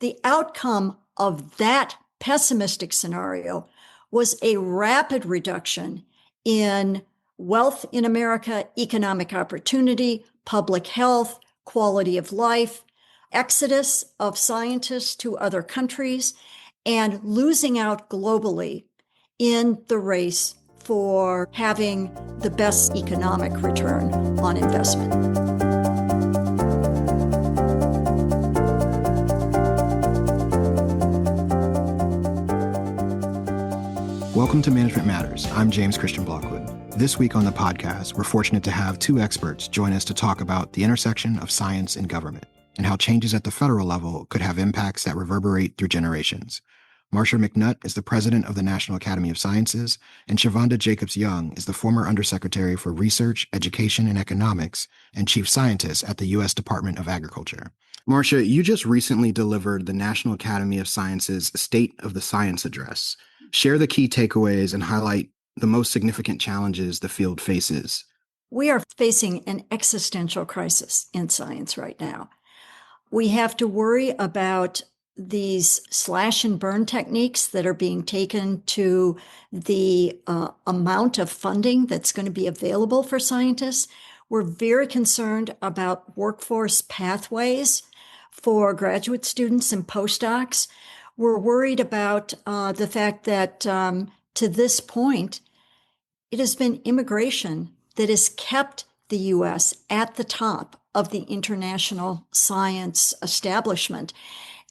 The outcome of that pessimistic scenario was a rapid reduction in wealth in America, economic opportunity, public health, quality of life, exodus of scientists to other countries, and losing out globally in the race for having the best economic return on investment. Welcome to Management Matters. I'm James-Christian Blockwood. This week on the podcast, we're fortunate to have two experts join us to talk about the intersection of science and government and how changes at the federal level could have impacts that reverberate through generations. Marcia McNutt is the president of the National Academy of Sciences, and Chavonda Jacobs-Young is the former Undersecretary for Research, Education, and Economics and Chief Scientist at the U.S. Department of Agriculture. Marcia, you just recently delivered the National Academy of Sciences State of the Science Address. Share the key takeaways and highlight the most significant challenges the field faces. We are facing an existential crisis in science right now. We have to worry about these slash and burn techniques that are being taken to the amount of funding that's going to be available for scientists. We're very concerned about workforce pathways for graduate students and postdocs. We're worried about the fact that to this point, it has been immigration that has kept the U.S. at the top of the international science establishment.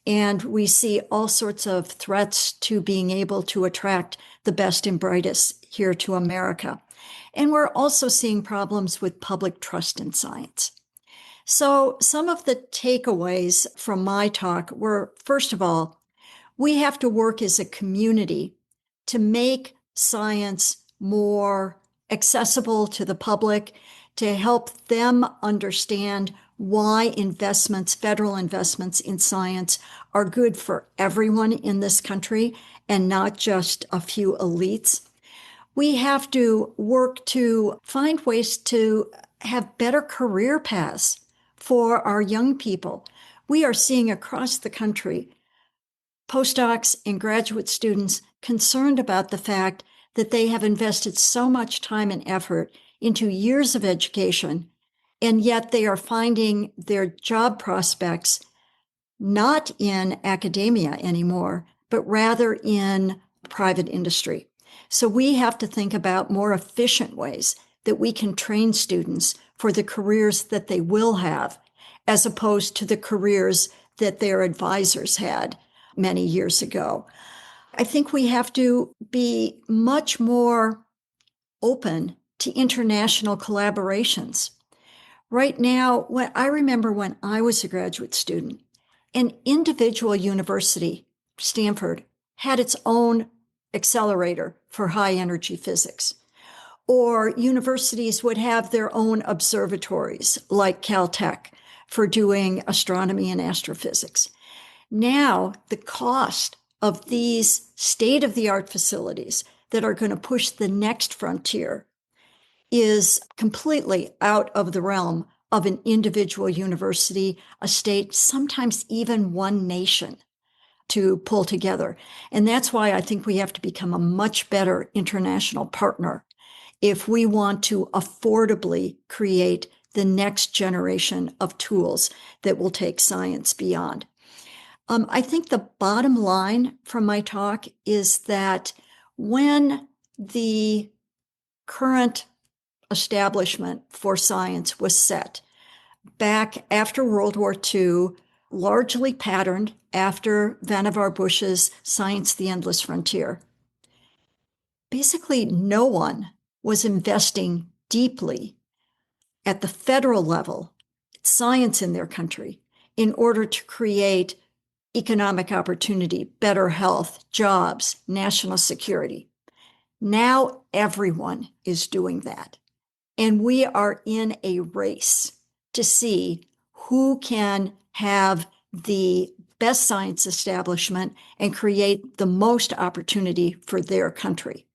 And we see all sorts of threats to being able to attract the best and brightest here to America. And we're also seeing problems with public trust in science. So some of the takeaways from my talk were, first of all, we have to work as a community to make science more accessible to the public, to help them understand why investments, federal investments in science, are good for everyone in this country and not just a few elites. We have to work to find ways to have better career paths for our young people. We are seeing across the country postdocs and graduate students concerned about the fact that they have invested so much time and effort into years of education, and yet they are finding their job prospects not in academia anymore, but rather in private industry. So we have to think about more efficient ways that we can train students for the careers that they will have, as opposed to the careers that their advisors had many years ago. I think we have to be much more open to international collaborations. Right now, I remember when I was a graduate student, an individual university, Stanford, had its own accelerator for high energy physics. Or universities would have their own observatories, like Caltech, for doing astronomy and astrophysics. Now, the cost of these state-of-the-art facilities that are going to push the next frontier is completely out of the realm of an individual university, a state, sometimes even one nation to pull together. And that's why I think we have to become a much better international partner if we want to affordably create the next generation of tools that will take science beyond. I think the bottom line from my talk is that when the current establishment for science was set back after World War II, largely patterned after Vannevar Bush's Science, the Endless Frontier, basically no one was investing deeply at the federal level, science in their country, in order to create economic opportunity, better health, jobs, national security. Now everyone is doing that. And we are in a race to see who can have the best science establishment and create the most opportunity for their country.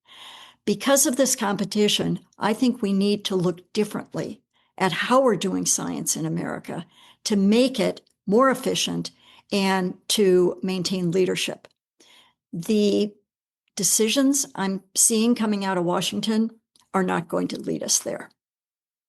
Because of this competition, I think we need to look differently at how we're doing science in America to make it more efficient and to maintain leadership. The decisions I'm seeing coming out of Washington are not going to lead us there.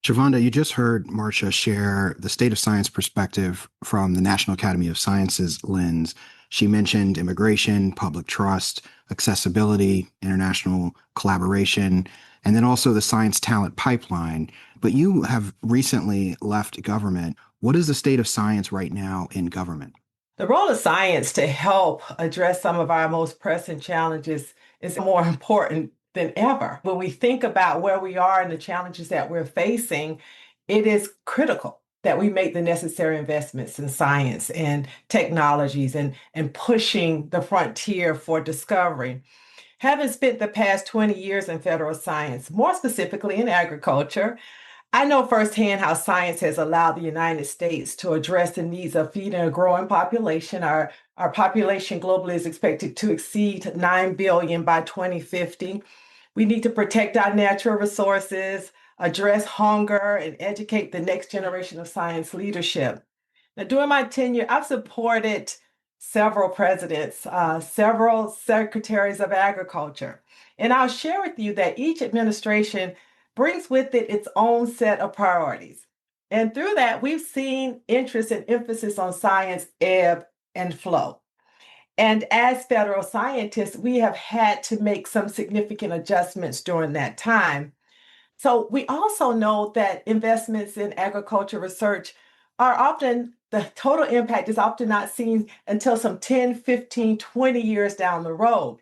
Chavonda, you just heard Marcia share the state of science perspective from the National Academy of Sciences lens. She mentioned immigration, public trust, accessibility, international collaboration, and then also the science talent pipeline. But you have recently left government. What is the state of science right now in government? The role of science to help address some of our most pressing challenges is more important than ever. When we think about where we are and the challenges that we're facing, it is critical that we make the necessary investments in science and technologies and pushing the frontier for discovery. Having spent the past 20 years in federal science, more specifically in agriculture, I know firsthand how science has allowed the United States to address the needs of feeding a growing population. Our population globally is expected to exceed 9 billion by 2050. We need to protect our natural resources, address hunger, and educate the next generation of science leadership. Now, during my tenure, I've supported several presidents, several secretaries of agriculture, and I'll share with you that each administration brings with it its own set of priorities. And through that, we've seen interest and emphasis on science ebb and flow. And as federal scientists, we have had to make some significant adjustments during that time. So we also know that investments in agriculture research are often, the total impact is often not seen until some 10, 15, 20 years down the road.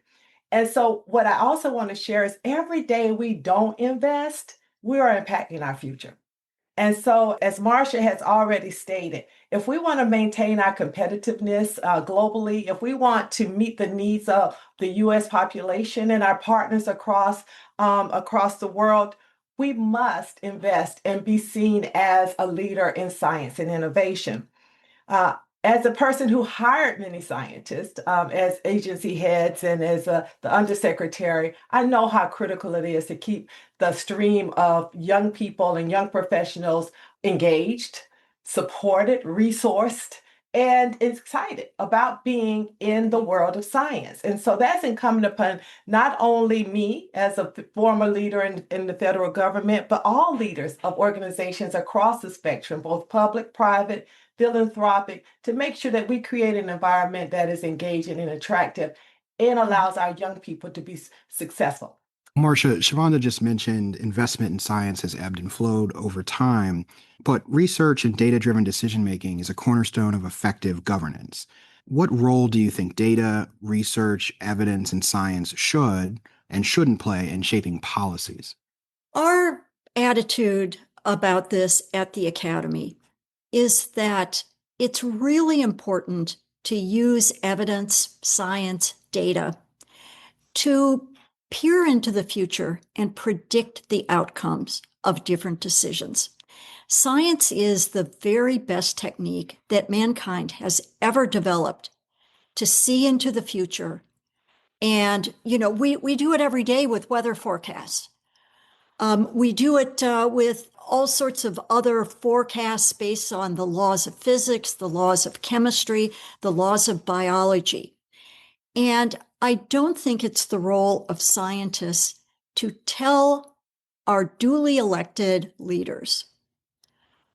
And so what I also want to share is every day we don't invest, we are impacting our future. And so, as Marcia has already stated, if we want to maintain our competitiveness globally, if we want to meet the needs of the U.S. population and our partners across the world, we must invest and be seen as a leader in science and innovation. As a person who hired many scientists as agency heads and as the undersecretary, I know how critical it is to keep the stream of young people and young professionals engaged, supported, resourced, and excited about being in the world of science. And so that's incumbent upon not only me as a former leader in the federal government, but all leaders of organizations across the spectrum, both public, private, philanthropic, to make sure that we create an environment that is engaging and attractive and allows our young people to be successful. Marcia, Chavonda just mentioned investment in science has ebbed and flowed over time, but research and data-driven decision-making is a cornerstone of effective governance. What role do you think data, research, evidence, and science should and shouldn't play in shaping policies? Our attitude about this at the Academy is that it's really important to use evidence, science, data to peer into the future and predict the outcomes of different decisions. Science is the very best technique that mankind has ever developed to see into the future. And, we do it every day with weather forecasts. We do it with all sorts of other forecasts based on the laws of physics, the laws of chemistry, the laws of biology. And I don't think it's the role of scientists to tell our duly elected leaders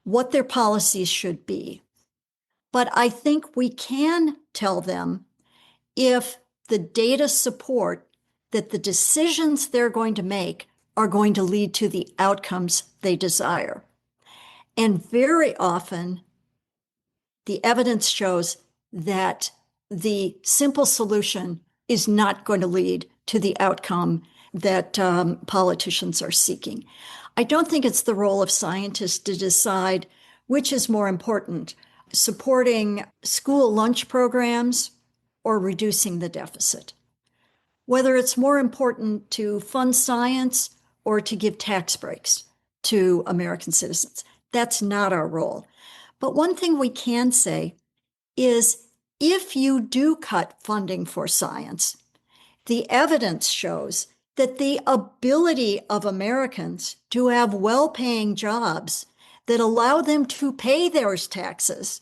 what their policies should be. But I think we can tell them if the data support that the decisions they're going to make are going to lead to the outcomes they desire. And very often, the evidence shows that the simple solution is not going to lead to the outcome that politicians are seeking. I don't think it's the role of scientists to decide which is more important, supporting school lunch programs or reducing the deficit. Whether it's more important to fund science or to give tax breaks to American citizens. That's not our role. But one thing we can say is if you do cut funding for science, the evidence shows that the ability of Americans to have well-paying jobs that allow them to pay their taxes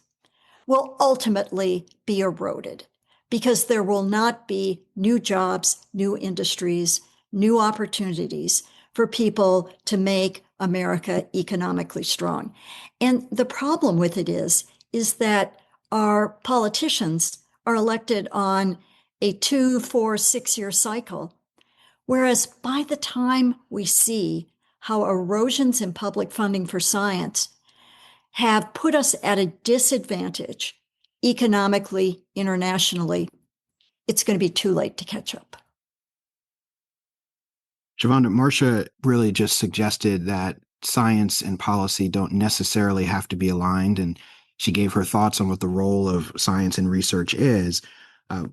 will ultimately be eroded because there will not be new jobs, new industries, new opportunities for people to make America economically strong. And the problem with it is that our politicians are elected on a 2, 4, 6-year cycle, whereas by the time we see how erosions in public funding for science have put us at a disadvantage economically, internationally, it's going to be too late to catch up. Chavonda, Marcia really just suggested that science and policy don't necessarily have to be aligned, and she gave her thoughts on what the role of science and research is.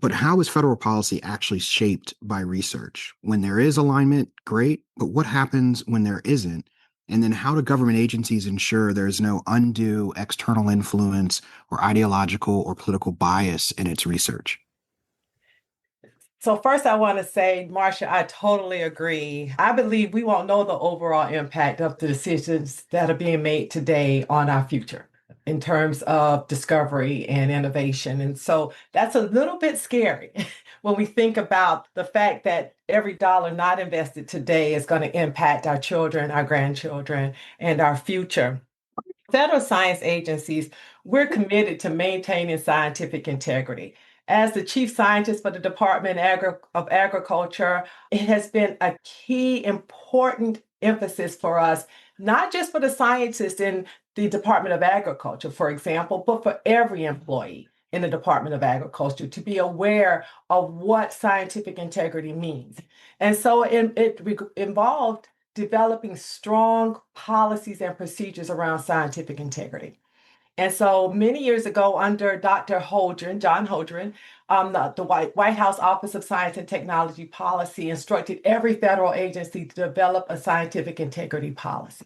But how is federal policy actually shaped by research? When there is alignment, great, but what happens when there isn't? And then how do government agencies ensure there's no undue external influence or ideological or political bias in its research? So first, I want to say, Marcia, I totally agree. I believe we won't know the overall impact of the decisions that are being made today on our future in terms of discovery and innovation. And so that's a little bit scary when we think about the fact that every dollar not invested today is going to impact our children, our grandchildren, and our future. Federal science agencies, we're committed to maintaining scientific integrity. As the chief scientist for the Department of Agriculture, it has been a key, important emphasis for us, not just for the scientists in the Department of Agriculture, for example, but for every employee in the Department of Agriculture to be aware of what scientific integrity means. And so it involved developing strong policies and procedures around scientific integrity. And so many years ago, under Dr. Holdren, John Holdren, the White House Office of Science and Technology Policy instructed every federal agency to develop a scientific integrity policy.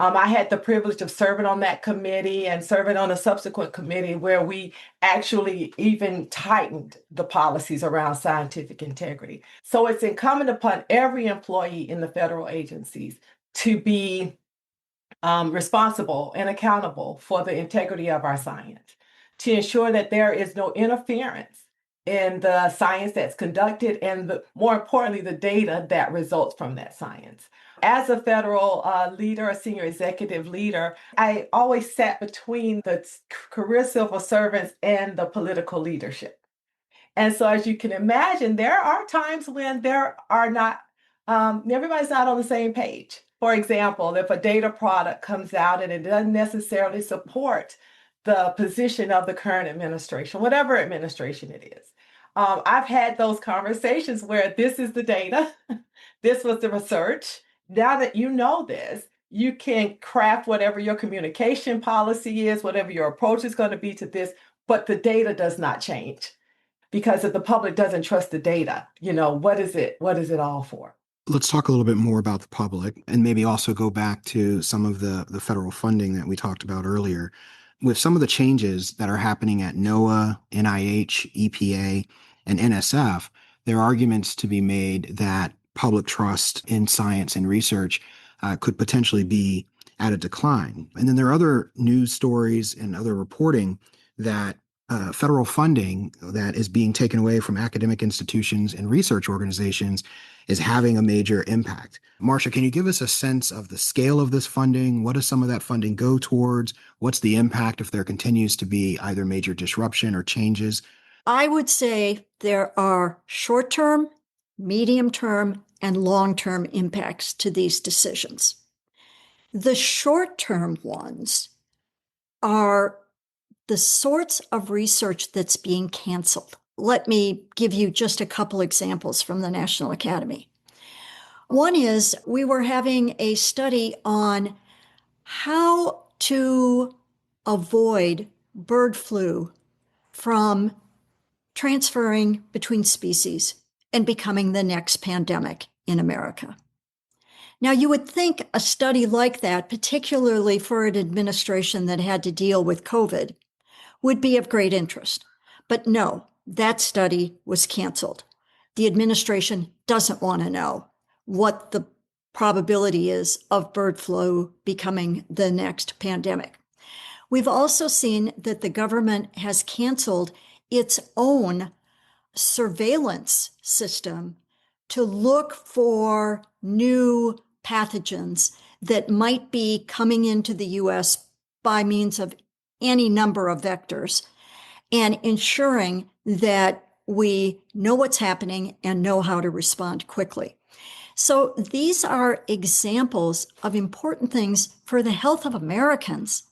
I had the privilege of serving on that committee and serving on a subsequent committee where we actually even tightened the policies around scientific integrity. So it's incumbent upon every employee in the federal agencies to be responsible and accountable for the integrity of our science, to ensure that there is no interference in the science that's conducted and, more importantly, the data that results from that science. As a federal leader, a senior executive leader, I always sat between the career civil servants and the political leadership. And so, as you can imagine, there are times when there are not, everybody's not on the same page. For example, if a data product comes out and it doesn't necessarily support the position of the current administration, whatever administration it is. I've had those conversations where this is the data, this was the research. Now that you know this, you can craft whatever your communication policy is, whatever your approach is going to be to this, but the data does not change. Because if the public doesn't trust the data, what is it all for? Let's talk a little bit more about the public and maybe also go back to some of the federal funding that we talked about earlier. With some of the changes that are happening at NOAA, NIH, EPA, and NSF, there are arguments to be made that public trust in science and research could potentially be at a decline. And then there are other news stories and other reporting that federal funding that is being taken away from academic institutions and research organizations is having a major impact. Marcia, can you give us a sense of the scale of this funding? What does some of that funding go towards? What's the impact if there continues to be either major disruption or changes? I would say there are short-term, medium-term, and long-term impacts to these decisions. The short-term ones are the sorts of research that's being canceled. Let me give you just a couple examples from the National Academy. One is we were having a study on how to avoid bird flu from transferring between species and becoming the next pandemic in America. Now, you would think a study like that, particularly for an administration that had to deal with COVID, would be of great interest. But no, that study was canceled. The administration doesn't want to know what the probability is of bird flu becoming the next pandemic. We've also seen that the government has canceled its own surveillance system to look for new pathogens that might be coming into the US by means of any number of vectors, and ensuring that we know what's happening and know how to respond quickly. So these are examples of important things for the health of Americans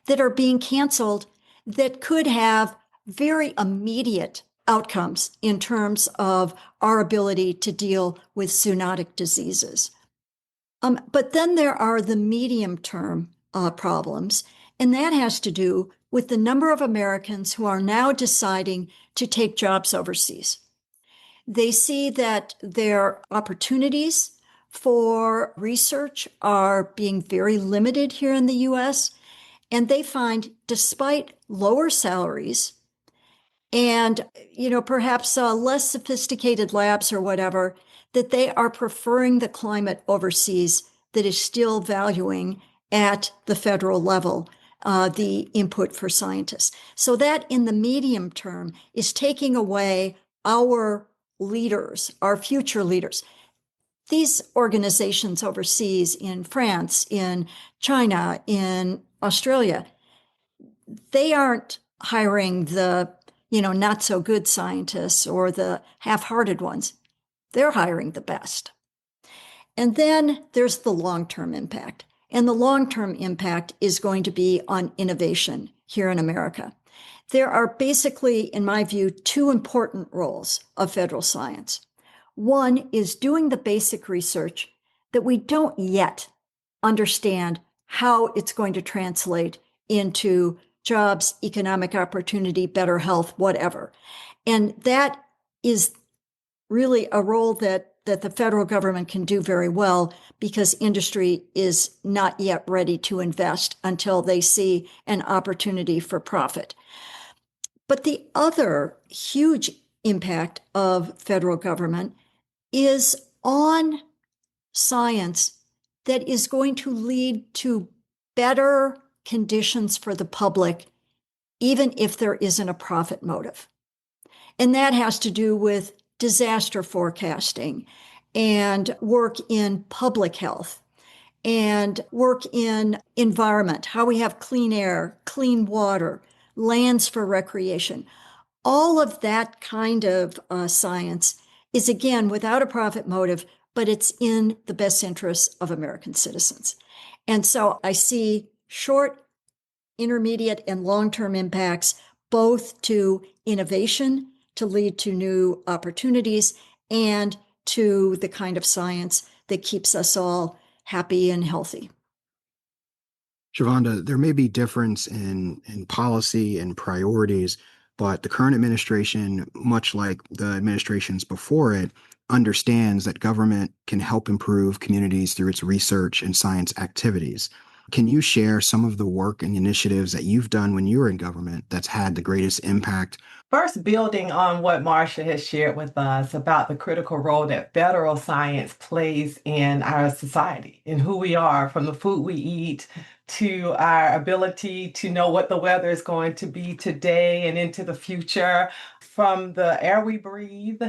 that are being canceled that could have very immediate outcomes in terms of our ability to deal with zoonotic diseases. But then there are the medium-term problems, and that has to do with the number of Americans who are now deciding to take jobs overseas. They see that their opportunities for research are being very limited here in the US, and they find, despite lower salaries and perhaps less sophisticated labs or whatever, that they are preferring the climate overseas that is still valuing at the federal level the input for scientists. So that in the medium term is taking away our leaders, our future leaders. These organizations overseas in France, in China, in Australia, they aren't hiring the not so good scientists or the half-hearted ones. They're hiring the best. And then there's the long-term impact. And the long-term impact is going to be on innovation here in America. There are basically, in my view, two important roles of federal science. One is doing the basic research that we don't yet understand how it's going to translate into jobs, economic opportunity, better health, whatever. And that is really a role that the federal government can do very well, because industry is not yet ready to invest until they see an opportunity for profit. But the other huge impact of federal government is on science that is going to lead to better conditions for the public, even if there isn't a profit motive. And that has to do with disaster forecasting and work in public health and work in environment, how we have clean air, clean water, lands for recreation. All of that kind of science is, again, without a profit motive, but it's in the best interests of American citizens. And so I see short, intermediate, and long-term impacts, both to innovation, to lead to new opportunities, and to the kind of science that keeps us all happy and healthy. Chavonda, there may be difference in policy and priorities, but the current administration, much like the administrations before it, understands that government can help improve communities through its research and science activities. Can you share some of the work and initiatives that you've done when you were in government that's had the greatest impact? First, building on what Marcia has shared with us about the critical role that federal science plays in our society, in who we are, from the food we eat to our ability to know what the weather is going to be today and into the future, from the air we breathe,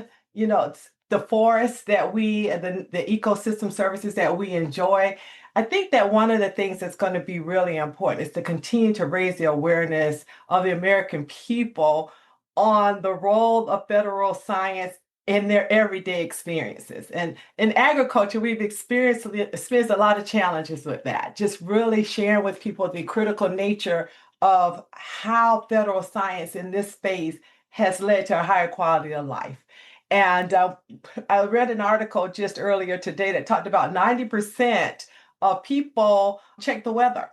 the forests that the ecosystem services that we enjoy. I think that one of the things that's going to be really important is to continue to raise the awareness of the American people on the role of federal science in their everyday experiences. And in agriculture, we've experienced a lot of challenges with that. Just really sharing with people the critical nature of how federal science in this space has led to a higher quality of life. And I read an article just earlier today that talked about 90% of people check the weather.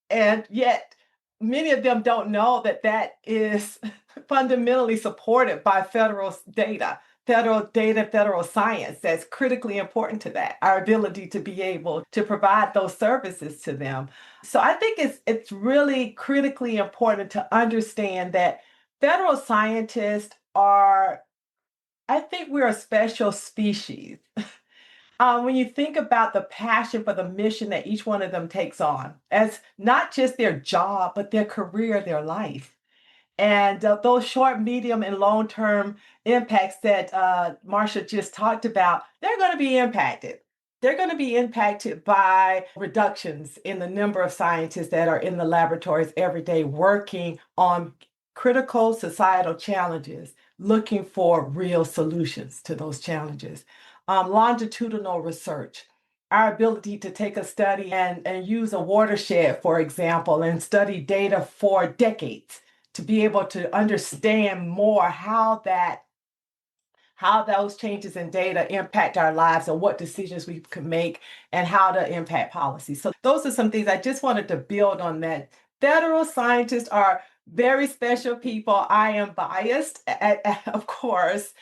And yet, many of them don't know that that is fundamentally supported by federal science that's critically important to that, our ability to be able to provide those services to them. So I think it's really critically important to understand that federal scientists I think we're a special species. When you think about the passion for the mission that each one of them takes on, as not just their job, but their career, their life. And those short, medium, and long term impacts that Marcia just talked about, they're going to be impacted. They're going to be impacted by reductions in the number of scientists that are in the laboratories every day working on critical societal challenges, looking for real solutions to those challenges. Longitudinal research, our ability to take a study and use a watershed, for example, and study data for decades to be able to understand more how those changes in data impact our lives and what decisions we can make and how to impact policy. So those are some things I just wanted to build on that. Federal scientists are very special people. I am biased, of course,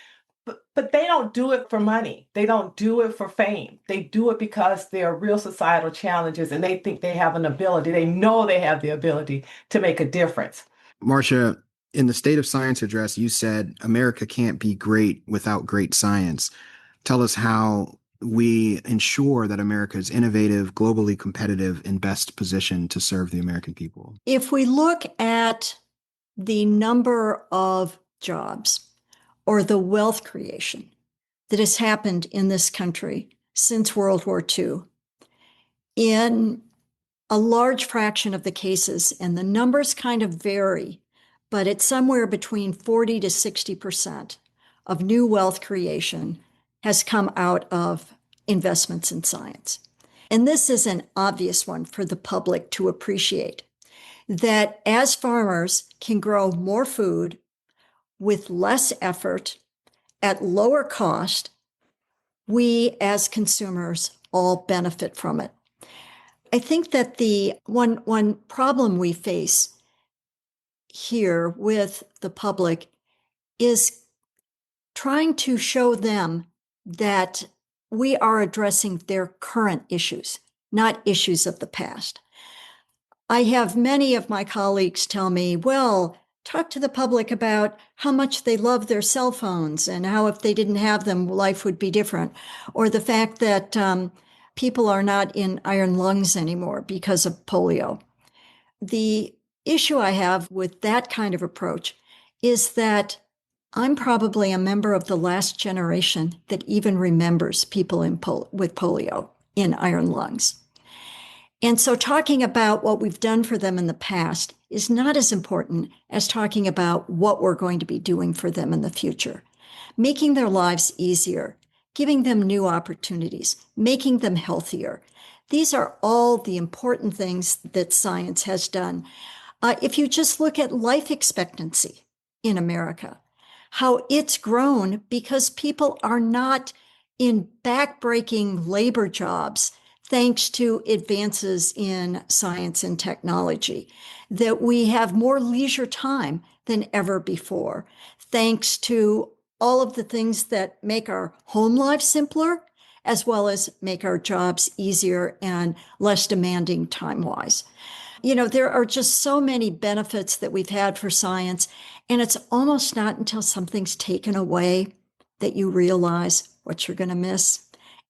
but they don't do it for money. They don't do it for fame. They do it because there are real societal challenges and they think they have an ability. They know they have the ability to make a difference. Marcia, in the State of Science address, you said America can't be great without great science. Tell us how we ensure that America is innovative, globally competitive, and best positioned to serve the American people. If we look at the number of jobs or the wealth creation that has happened in this country since World War II, in a large fraction of the cases, and the numbers kind of vary, but it's somewhere between 40 to 60% of new wealth creation has come out of investments in science. And this is an obvious one for the public to appreciate, that as farmers can grow more food with less effort at lower cost, we as consumers all benefit from it. I think that the one problem we face here with the public is trying to show them that we are addressing their current issues, not issues of the past. I have many of my colleagues tell me, well, talk to the public about how much they love their cell phones and how if they didn't have them, life would be different. Or the fact that people are not in iron lungs anymore because of polio. The issue I have with that kind of approach is that I'm probably a member of the last generation that even remembers people with polio in iron lungs. And so talking about what we've done for them in the past is not as important as talking about what we're going to be doing for them in the future, making their lives easier, giving them new opportunities, making them healthier. These are all the important things that science has done. If you just look at life expectancy in America, how it's grown because people are not in backbreaking labor jobs thanks to advances in science and technology, that we have more leisure time than ever before, thanks to all of the things that make our home lives simpler, as well as make our jobs easier and less demanding time-wise. You know, there are just so many benefits that we've had for science, and it's almost not until something's taken away that you realize what you're going to miss.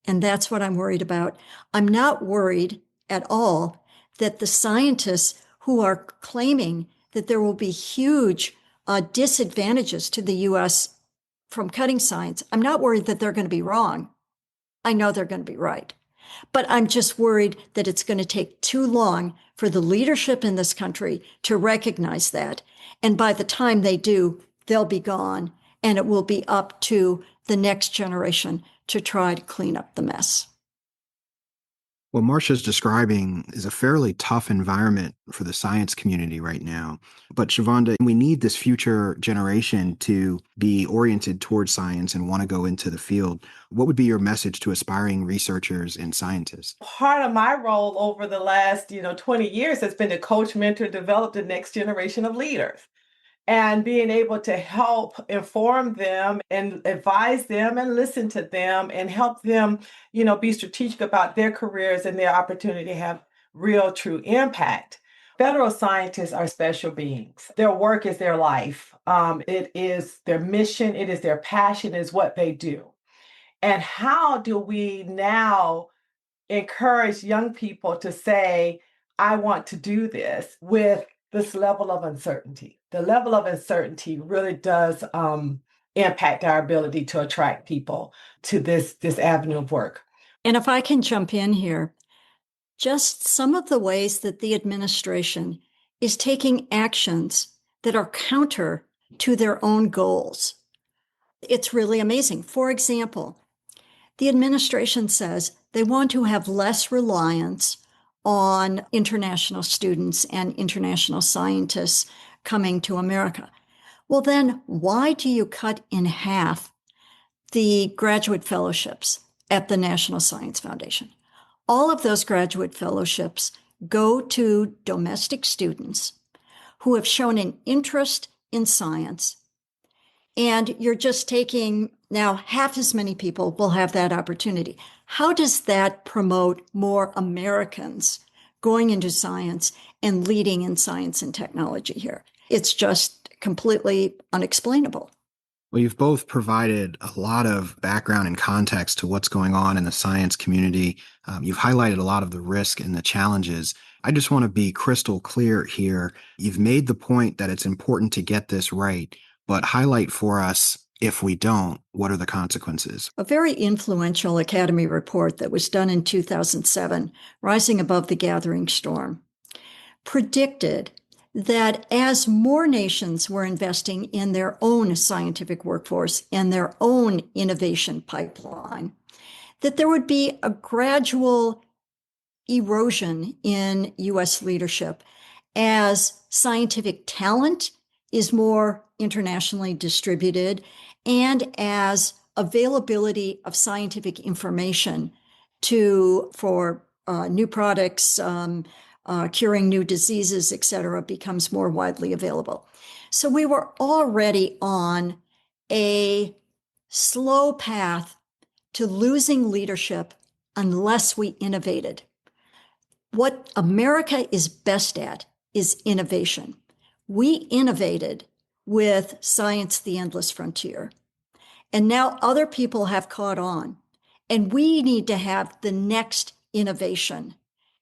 And that's what I'm worried about. I'm not worried at all that the scientists who are claiming that there will be huge disadvantages to the U.S. from cutting science, I'm not worried that they're going to be wrong. I know they're going to be right. But I'm just worried that it's going to take too long for the leadership in this country to recognize that. And by the time they do, they'll be gone, and it will be up to the next generation to try to clean up the mess. What Marcia's describing is a fairly tough environment for the science community right now. But Chavonda, we need this future generation to be oriented towards science and want to go into the field. What would be your message to aspiring researchers and scientists? Part of my role over the last 20 years has been to coach, mentor, develop the next generation of leaders. And being able to help inform them and advise them and listen to them and help them, be strategic about their careers and their opportunity to have real, true impact. Federal scientists are special beings. Their work is their life. It is their mission. It is their passion, is what they do. And how do we now encourage young people to say, I want to do this with this level of uncertainty? The level of uncertainty really does impact our ability to attract people to this avenue of work. And if I can jump in here, just some of the ways that the administration is taking actions that are counter to their own goals. It's really amazing. For example, the administration says they want to have less reliance on international students and international scientists coming to America. Well, then why do you cut in half the graduate fellowships at the National Science Foundation? All of those graduate fellowships go to domestic students who have shown an interest in science. And you're just taking now half as many people will have that opportunity. How does that promote more Americans going into science and leading in science and technology here? It's just completely unexplainable. Well, you've both provided a lot of background and context to what's going on in the science community. You've highlighted a lot of the risk and the challenges. I just want to be crystal clear here. You've made the point that it's important to get this right, but highlight for us, if we don't, what are the consequences? A very influential Academy report that was done in 2007, Rising Above the Gathering Storm, predicted that as more nations were investing in their own scientific workforce and their own innovation pipeline, that there would be a gradual erosion in U.S. leadership as scientific talent is more internationally distributed and as availability of scientific information for new products, curing new diseases, et cetera, becomes more widely available. So we were already on a slow path to losing leadership unless we innovated. What America is best at is innovation. We innovated with Science, the Endless Frontier. And now other people have caught on. And we need to have the next innovation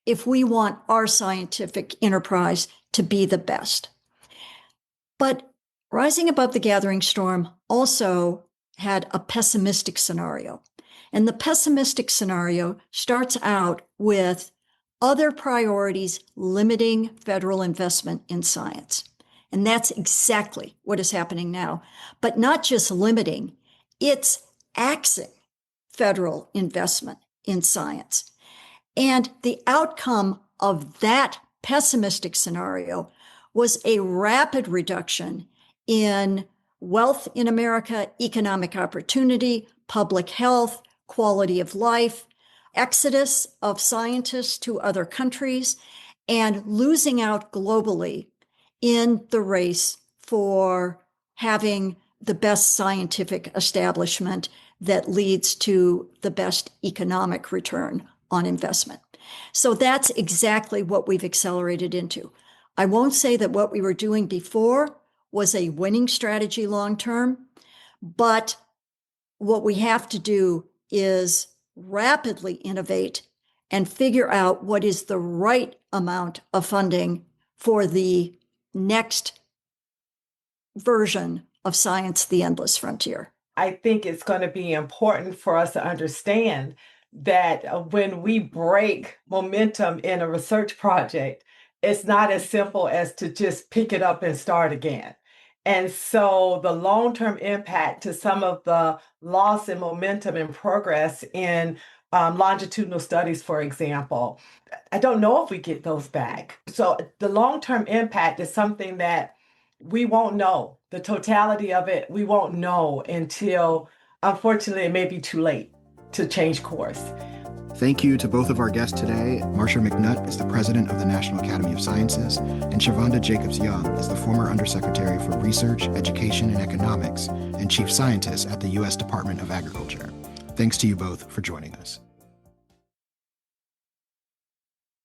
if we want our scientific enterprise to be the best. But Rising Above the Gathering Storm also had a pessimistic scenario. And the pessimistic scenario starts out with other priorities limiting federal investment in science. And that's exactly what is happening now. But not just limiting, it's axing federal investment in science. And the outcome of that pessimistic scenario was a rapid reduction in wealth in America, economic opportunity, public health, quality of life, exodus of scientists to other countries, and losing out globally in the race for having the best scientific establishment that leads to the best economic return on investment. So that's exactly what we've accelerated into. I won't say that what we were doing before was a winning strategy long term, but what we have to do is rapidly innovate and figure out what is the right amount of funding for the next version of Science, the Endless Frontier. I think it's going to be important for us to understand that when we break momentum in a research project, it's not as simple as to just pick it up and start again. And so the long-term impact to some of the loss in momentum and progress in longitudinal studies, for example, I don't know if we get those back. So the long-term impact is something that we won't know. The totality of it, we won't know until, unfortunately, it may be too late to change course. Thank you to both of our guests today. Marcia McNutt is the president of the National Academy of Sciences, and Chavonda Jacobs-Young is the former Undersecretary for Research, Education, and Economics and Chief Scientist at the U.S. Department of Agriculture. Thanks to you both for joining us.